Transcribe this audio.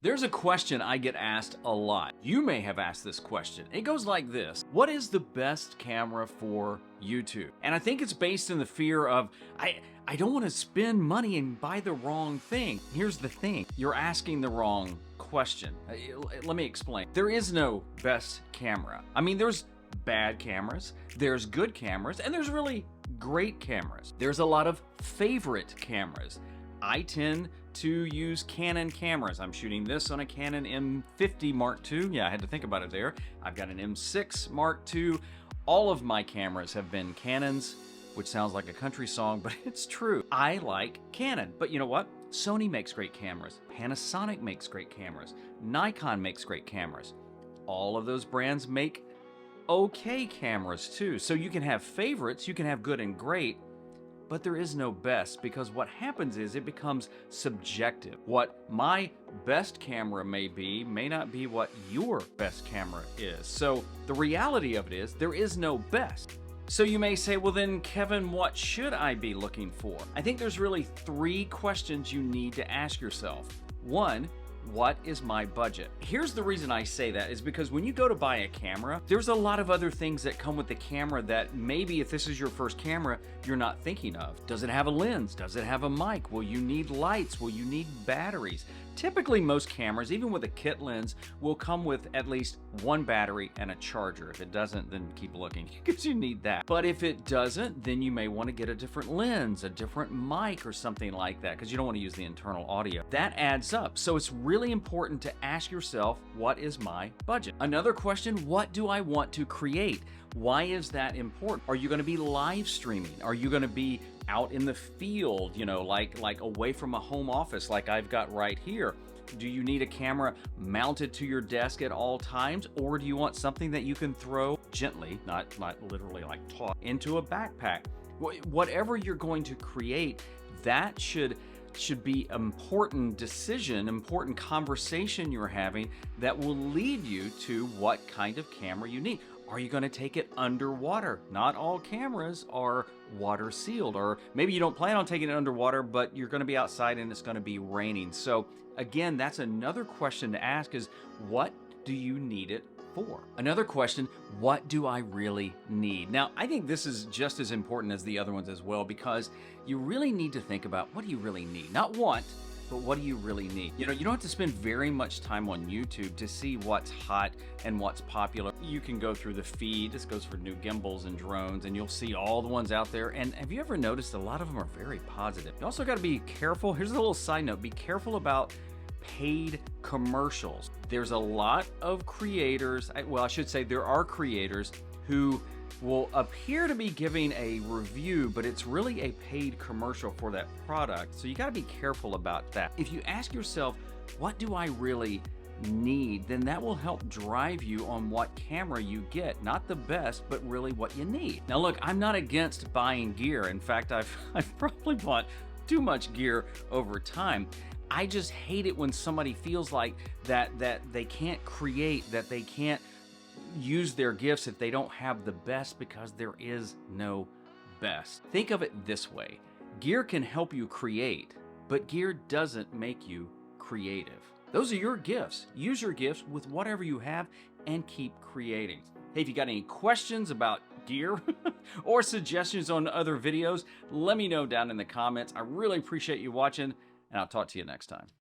There's a question I get asked a lot. You may have asked this question. It goes like this: what is the best camera for YouTube? And I think it's based in the fear of, I don't want to spend money and buy the wrong thing. Here's the thing, you're asking the wrong question. Let me explain. There is no best camera. I mean, there's bad cameras, there's good cameras, and there's really great cameras. There's a lot of favorite cameras. I tend to use Canon cameras. I'm shooting this on a Canon M50 Mark II. Yeah, I had to think about it there. I've got an M6 Mark II. All of my cameras have been Canons, which sounds like a country song, but it's true. I like Canon, but you know what? Sony makes great cameras. Panasonic makes great cameras. Nikon makes great cameras. All of those brands make okay cameras too. So you can have favorites, you can have good and great, but there is no best, because what happens is it becomes subjective. What my best camera may be may not be what your best camera is. So the reality of it is there is no best. So you may say, well then, Kevin, what should I be looking for? I think there's really three questions you need to ask yourself. One, what is my budget? Here's the reason I say that is because when you go to buy a camera, there's a lot of other things that come with the camera that maybe if this is your first camera, you're not thinking of. Does it have a lens? Does it have a mic? Will you need lights? Will you need batteries? Typically, most cameras, even with a kit lens, will come with at least one battery and a charger. If it doesn't, then keep looking because you need that. But if it doesn't, then you may want to get a different lens, a different mic or something like that, because you don't want to use the internal audio. That adds up. So it's really important to ask yourself, what is my budget? Another question, what do I want to create? Why is that important? Are you going to be live streaming? Are you going to be out in the field, you know, like away from a home office like I've got right here? Do you need a camera mounted to your desk at all times, or do you want something that you can throw gently, not literally like toss, into a backpack? Whatever you're going to create, that should be important decision, important conversation you're having that will lead you to what kind of camera you need. Are you going to take it underwater? Not all cameras are water sealed, or maybe you don't plan on taking it underwater, but you're going to be outside and it's going to be raining. So again, that's another question to ask, is what do you need it for? Another question, what do I really need? Now, I think this is just as important as the other ones as well, because you really need to think about what do you really need? Not want, but what do you really need? You know, you don't have to spend very much time on YouTube to see what's hot and what's popular. You can go through the feed. This goes for new gimbals and drones, and you'll see all the ones out there. And have you ever noticed a lot of them are very positive? You also got to be careful. Here's a little side note. Be careful about paid commercials. There's a lot of creators, well, I should say there are creators who will appear to be giving a review, but it's really a paid commercial for that product. So you got to be careful about that. If you ask yourself, what do I really need? Then that will help drive you on what camera you get. Not the best, but really what you need. Now look, I'm not against buying gear. In fact, I've probably bought too much gear over time. I just hate it when somebody feels like that they can't create, that they can't use their gifts if they don't have the best, because there is no best. Think of it this way. Gear can help you create, but gear doesn't make you creative. Those are your gifts. Use your gifts with whatever you have and keep creating. Hey, if you got any questions about gear or suggestions on other videos, let me know down in the comments. I really appreciate you watching, and I'll talk to you next time.